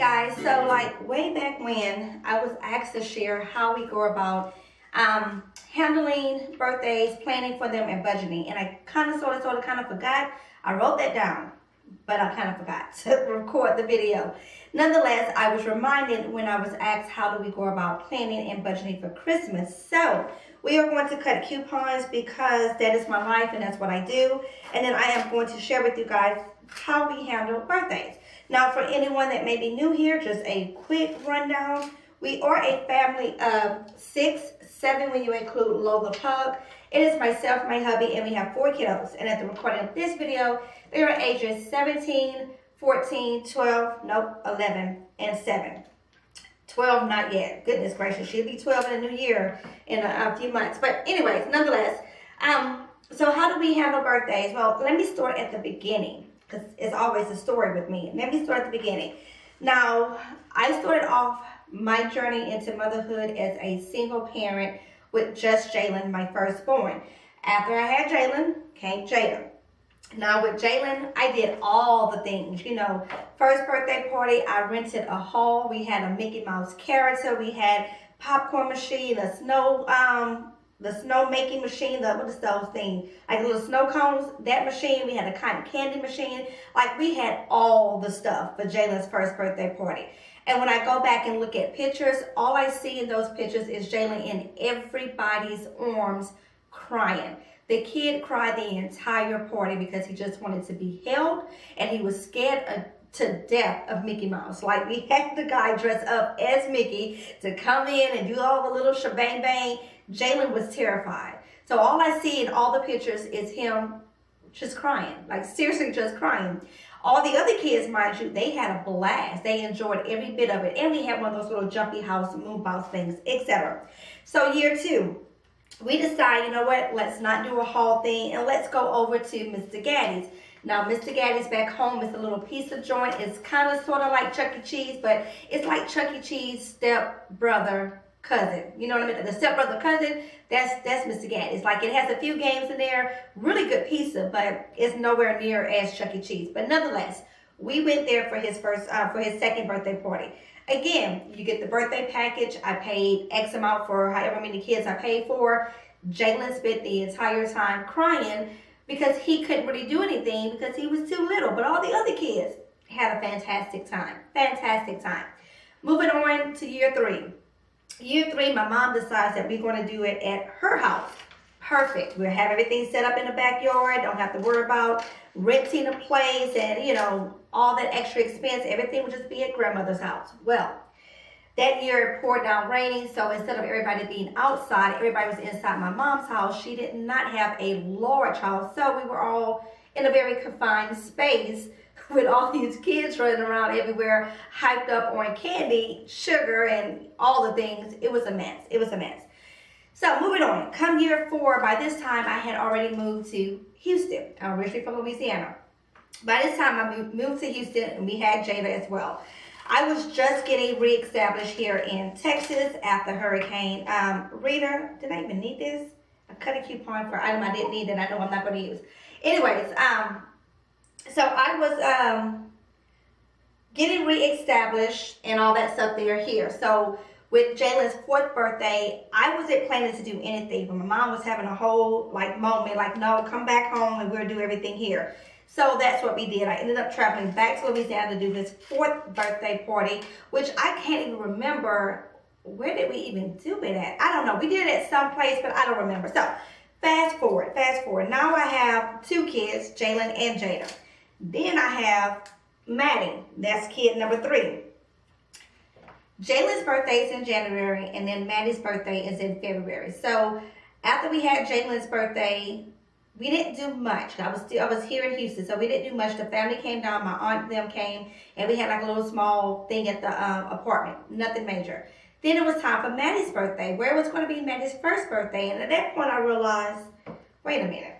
guys, so like way back when I was asked to share how we go about handling birthdays, planning for them, and budgeting, and I kind of sort of forgot. I wrote that down, but I kind of forgot to record the video. Nonetheless, I was reminded when I was asked how do we go about planning and budgeting for Christmas. So we are going to cut coupons because that is my life and that's what I do. And then I am going to share with you guys how we handle birthdays. Now, for anyone that may be new here, just a quick rundown. We are a family of 6, 7 when you include Lola Pug. It is myself, my hubby, and we have 4 kiddos. And at the recording of this video, they are ages 17, 14, 12, 11, and 7. 12 not yet. Goodness gracious, she'll be 12 in the new year in a few months. But anyways, nonetheless, so how do we handle birthdays? Well, let me start at the beginning, because it's always a story with me. Let me start at the beginning. Now, I started off my journey into motherhood as a single parent with just Jalen, my firstborn. After I had Jalen, came Jada. Now with Jalen, I did all the things, first birthday party, I rented a hall. We had a Mickey Mouse character. We had popcorn machine, the snow making machine, what is those things? Like little snow cones, that machine. We had a cotton candy machine. Like we had all the stuff for Jalen's first birthday party. And when I go back and look at pictures, all I see in those pictures is Jalen in everybody's arms crying. The kid cried the entire party because he just wanted to be held and he was scared to death of Mickey Mouse. Like we had the guy dress up as Mickey to come in and do all the little shebang bang. Jalen was terrified. So all I see in all the pictures is him just crying, like seriously just crying. All the other kids, mind you, they had a blast. They enjoyed every bit of it. And we had one of those little jumpy house, moon bounce things, etc. So year 2, we decided, you know what, let's not do a haul thing and let's go over to Mr. Gaddy's. Now, Mr. Gaddy's back home is a little pizza joint. It's kind of sort of like Chuck E. Cheese, but it's like Chuck E. Cheese step-brother cousin. You know what I mean? The step-brother cousin, that's Mr. Gaddy's. Like it has a few games in there, really good pizza, but it's nowhere near as Chuck E. Cheese. But nonetheless, we went there for his second birthday party. Again, you get the birthday package. I paid X amount for however many kids I paid for. Jalen spent the entire time crying because he couldn't really do anything because he was too little. But all the other kids had a fantastic time. Fantastic time. Moving on to year 3. Year 3, my mom decides that we're going to do it at her house. Perfect. We'll have everything set up in the backyard. Don't have to worry about renting a place and, all that extra expense. Everything will just be at grandmother's house. Well, that year it poured down raining, so instead of everybody being outside, everybody was inside my mom's house. She did not have a large house, so we were all in a very confined space with all these kids running around everywhere, hyped up on candy, sugar, and all the things. It was a mess. It was a mess. So moving on, come year 4, by this time I had already moved to Houston. I'm originally from Louisiana. By this time I moved to Houston and we had Jada as well. I was just getting reestablished here in Texas after Hurricane Rita. Did I even need this? I cut a coupon for an item I didn't need that I know I'm not going to use. Anyways, so I was getting reestablished and all that stuff there here. So with Jalen's 4th birthday, I wasn't planning to do anything, but my mom was having a whole moment, like, no, come back home and we'll do everything here. So that's what we did. I ended up traveling back to Louisiana to do his 4th birthday party, which I can't even remember. Where did we even do it at? I don't know. We did it at some place, but I don't remember. So fast forward. Now I have 2 kids, Jalen and Jada. Then I have Maddie. That's kid number 3. Jalen's birthday is in January, and then Maddie's birthday is in February. So after we had Jalen's birthday, we didn't do much. I was here in Houston, so we didn't do much. The family came down, my aunt and them came, and we had like a little small thing at the apartment. Nothing major. Then it was time for Maddie's birthday, where it was going to be Maddie's first birthday. And at that point I realized, wait a minute.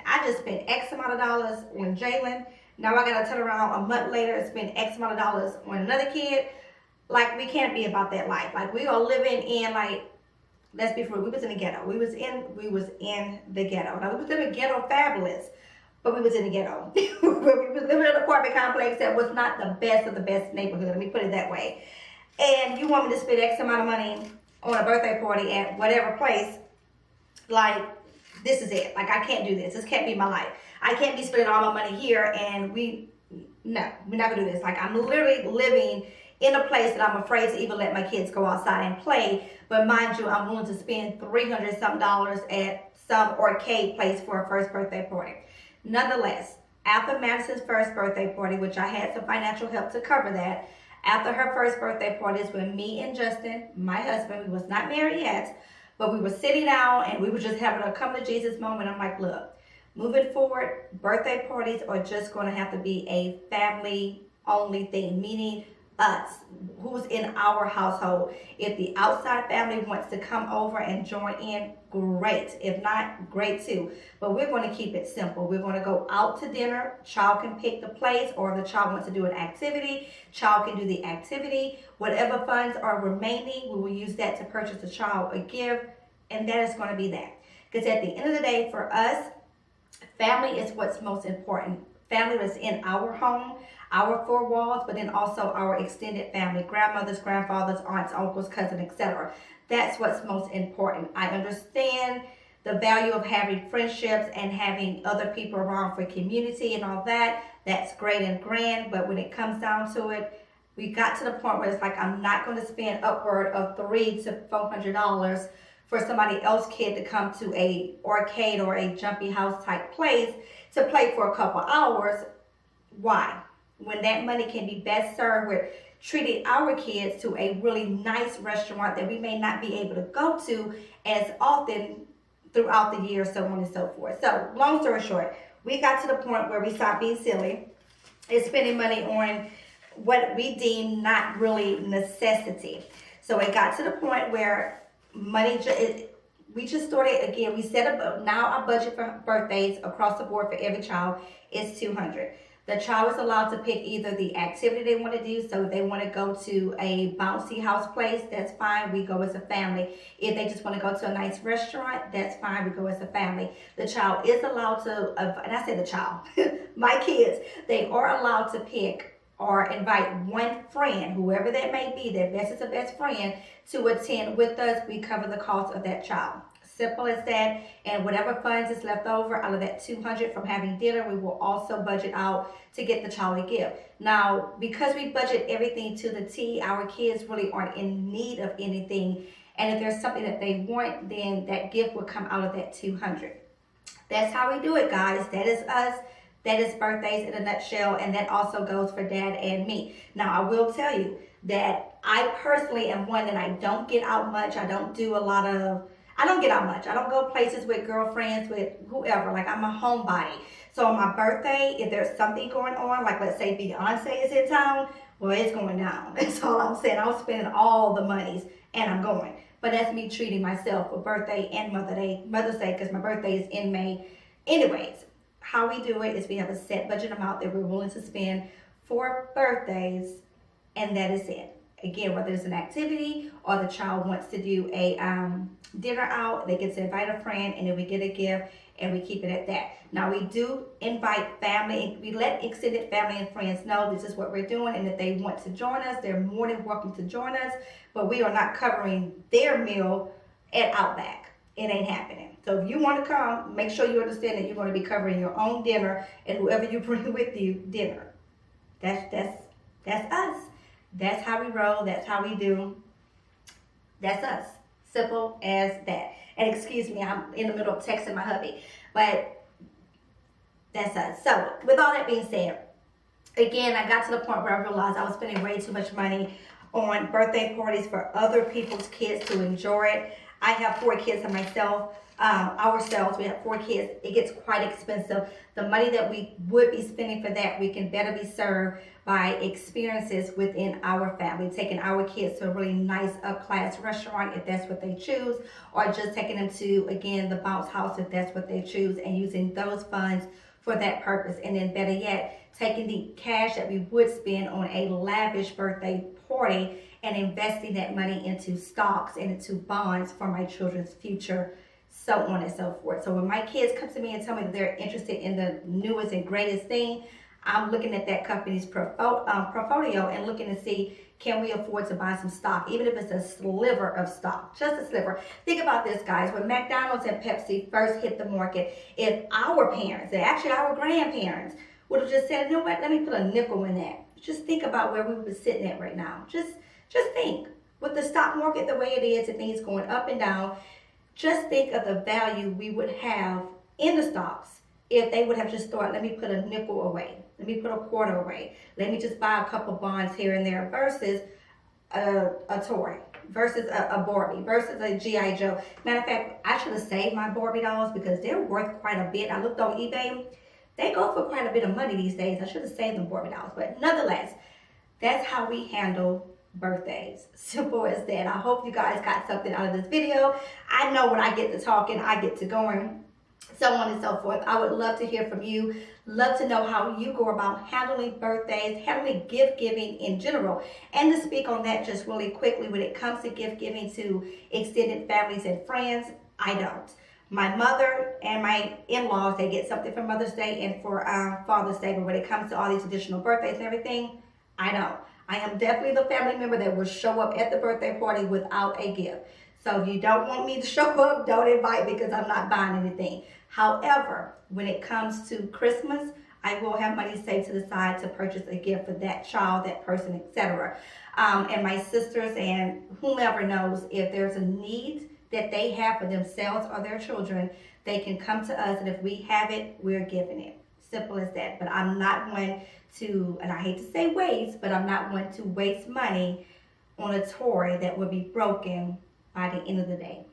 I just spent X amount of dollars on Jalen. Now I got to turn around a month later and spend X amount of dollars on another kid. Like, we can't be about that life. Like, we are living in, like, let's be real, we was in the ghetto. We was in the ghetto. Now, we was in the ghetto fabulous, but we was in the ghetto. We was living in an apartment complex that was not the best of the best neighborhood. Let me put it that way. And you want me to spend X amount of money on a birthday party at whatever place, like, this is it. Like, I can't do this. This can't be my life. I can't be spending all my money here, and no, we're not gonna do this. Like, I'm literally living in a place that I'm afraid to even let my kids go outside and play. But mind you, I'm willing to spend $300 some at some arcade place for a first birthday party. Nonetheless, after Madison's first birthday party, which I had some financial help to cover that, after her first birthday party is when me and Justin, my husband, we was not married yet, but we were sitting down and we were just having a come to Jesus moment. I'm like, look, moving forward, birthday parties are just going to have to be a family only thing, meaning us, who's in our household. If the outside family wants to come over and join in, great. If not, great too. But we're going to keep it simple. We're going to go out to dinner. Child can pick the place, or if the child wants to do an activity, child can do the activity. Whatever funds are remaining, we will use that to purchase the child a gift, and that is going to be that. Because at the end of the day, for us, family is what's most important. Family is in our home, our four walls, but then also our extended family, grandmothers, grandfathers, aunts, uncles, cousins, etc. That's what's most important. I understand the value of having friendships and having other people around for community and all that. That's great and grand, but when it comes down to it, we got to the point where it's like, I'm not going to spend upward of $300 to $400 for somebody else's kid to come to a arcade or a jumpy house type place to play for a couple hours. Why? When that money can be best served with treating our kids to a really nice restaurant that we may not be able to go to as often throughout the year, so on and so forth. So, long story short, we got to the point where we stopped being silly and spending money on what we deem not really necessity. So it got to the point where we just started again. We set up now our budget for birthdays across the board for every child is $200. The child is allowed to pick either the activity they want to do. So if they want to go to a bouncy house place, that's fine. We go as a family. If they just want to go to a nice restaurant, that's fine. We go as a family. The child is allowed to, and I say the child, my kids, they are allowed to pick or invite one friend, whoever that may be, their best is a best friend, to attend with us. We cover the cost of that child. Simple as that. And whatever funds is left over out of that $200 from having dinner, we will also budget out to get the child a gift. Now, because we budget everything to the T, our kids really aren't in need of anything. And if there's something that they want, then that gift will come out of that $200. That's how we do it, guys. That is us. That is birthdays in a nutshell, and that also goes for Dad and me. Now, I will tell you that I personally am one that I don't get out much. I don't get out much. I don't go places with girlfriends, with whoever. Like, I'm a homebody. So on my birthday, if there's something going on, like let's say Beyonce is in town, well, it's going down. That's all I'm saying. I'm spending all the monies, and I'm going. But that's me treating myself for birthday and Mother's Day, because my birthday is in May. Anyways, how we do it is we have a set budget amount that we're willing to spend for birthdays, and that is it. Again, whether it's an activity or the child wants to do a dinner out, they get to invite a friend, and then we get a gift, and we keep it at that. Now, we do invite family. We let extended family and friends know this is what we're doing, and if they want to join us, they're more than welcome to join us, but we are not covering their meal at Outback. It ain't happening. So if you want to come, make sure you understand that you're going to be covering your own dinner, and whoever you bring with you, dinner. That's us. That's how we roll. That's how we do. That's us. Simple as that. And excuse me, I'm in the middle of texting my hubby, but that's us. So with all that being said, again, I got to the point where I realized I was spending way too much money on birthday parties for other people's kids to enjoy it. I have 4 kids and myself. Ourselves, we have 4 kids. It gets quite expensive. The money that we would be spending for that, we can better be served by experiences within our family, taking our kids to a really nice up-class restaurant if that's what they choose, or just taking them to, again, the bounce house if that's what they choose, and using those funds for that purpose. And then better yet, taking the cash that we would spend on a lavish birthday party and investing that money into stocks and into bonds for my children's future, so on and so forth. So when my kids come to me and tell me that they're interested in the newest and greatest thing, I'm looking at that company's portfolio and looking to see, can we afford to buy some stock, even if it's a sliver of stock, just a sliver. Think about this, guys. When McDonald's and Pepsi first hit the market, if our parents, and actually our grandparents, would have just said, you know what, let me put a nickel in that. Just think about where we would be sitting at right now. Just think. With the stock market the way it is and things going up and down, just think of the value we would have in the stocks if they would have just thought, let me put a nickel away, let me put a quarter away, let me just buy a couple bonds here and there, versus a toy, versus a Barbie, versus a G.I. Joe. Matter of fact, I should have saved my Barbie dolls because they're worth quite a bit. I looked on eBay. They go for quite a bit of money these days. I should have saved them Barbie dolls. But nonetheless, that's how we handle birthdays. Simple as that. I hope you guys got something out of this video. I know when I get to talking, I get to going, so on and so forth. I would love to hear from you. Love to know how you go about handling birthdays, handling gift giving in general. And to speak on that just really quickly, when it comes to gift giving to extended families and friends, I don't. My mother and my in-laws, they get something for Mother's Day and for Father's Day, but when it comes to all these additional birthdays and everything, I don't. I am definitely the family member that will show up at the birthday party without a gift. So if you don't want me to show up, don't invite me because I'm not buying anything. However, when it comes to Christmas, I will have money saved to the side to purchase a gift for that child, that person, etc. And my sisters and whomever knows, if there's a need that they have for themselves or their children, they can come to us, and if we have it, we're giving it. Simple as that. But I'm not one to, and I hate to say waste, but I'm not one to waste money on a toy that would be broken by the end of the day.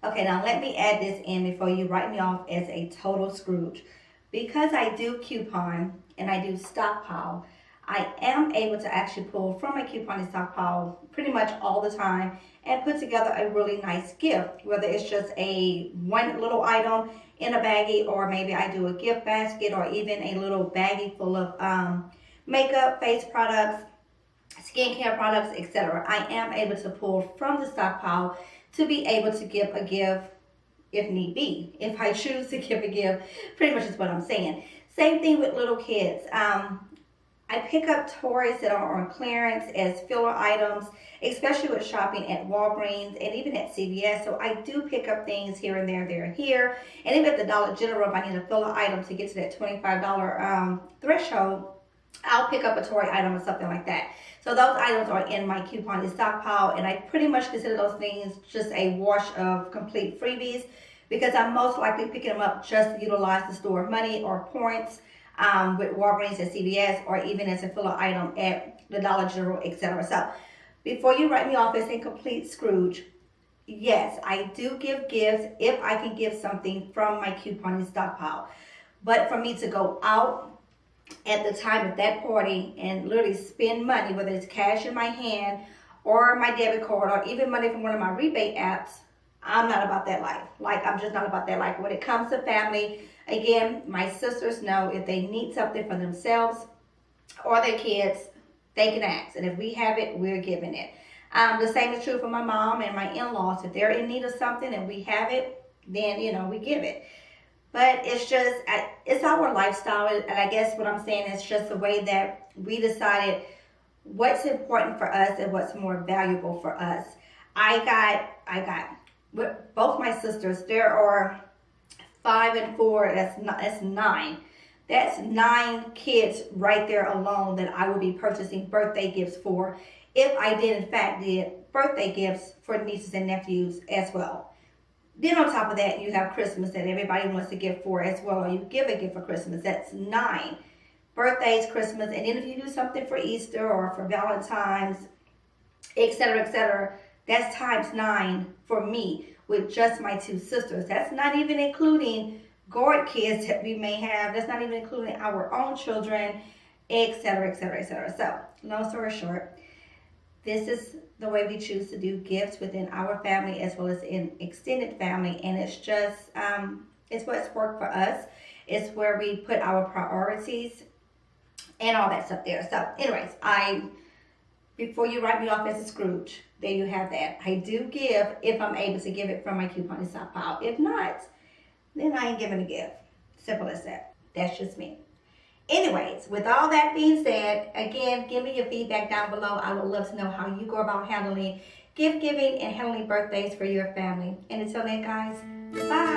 Okay, now let me add this in before you write me off as a total Scrooge. Because I do coupon and I do stockpile, I am able to actually pull from my couponing stockpile pretty much all the time and put together a really nice gift, whether it's just a one little item in a baggie, or maybe I do a gift basket, or even a little baggie full of makeup, face products, skincare products, etc. I am able to pull from the stockpile to be able to give a gift if need be. If I choose to give a gift, pretty much is what I'm saying. Same thing with little kids. I pick up toys that are on clearance as filler items, especially with shopping at Walgreens and even at CVS. So I do pick up things here and there, and here. And even at the Dollar General, if I need a filler item to get to that $25 threshold, I'll pick up a toy item or something like that. So those items are in my couponing stockpile, and I pretty much consider those things just a wash of complete freebies, because I'm most likely picking them up just to utilize the store of money or points with Walgreens and CVS, or even as a filler item at the Dollar General, etc. So before you write me off as a complete Scrooge, yes, I do give gifts if I can give something from my couponing stockpile. But for me to go out at the time of that party and literally spend money, whether it's cash in my hand or my debit card or even money from one of my rebate apps, I'm not about that life. Like, I'm just not about that life. When it comes to family, again, my sisters know if they need something for themselves or their kids, they can ask. And if we have it, we're giving it. The same is true for my mom and my in-laws. If they're in need of something and we have it, then, we give it. But it's just, it's our lifestyle. And I guess what I'm saying is just the way that we decided what's important for us and what's more valuable for us. I got with both my sisters, there are 5 and 4, that's 9. That's 9 kids right there alone that I will be purchasing birthday gifts for, if I did in fact did birthday gifts for nieces and nephews as well. Then on top of that, you have Christmas that everybody wants to give for as well, or you give a gift for Christmas. That's 9. Birthdays, Christmas, and then if you do something for Easter or for Valentine's, etc., that's times 9 for me with just my 2 sisters. That's not even including guard kids that we may have. That's not even including our own children, etc. So, long story short, this is the way we choose to do gifts within our family as well as in extended family, and it's just, it's what's worked for us. It's where we put our priorities and all that stuff there. So, anyways, before you write me off as a Scrooge, there you have that. I do give if I'm able to give it from my couponing stockpile. If not, then I ain't giving a gift. Simple as that. That's just me. Anyways, with all that being said, again, give me your feedback down below. I would love to know how you go about handling gift giving and handling birthdays for your family. And until then, guys, bye.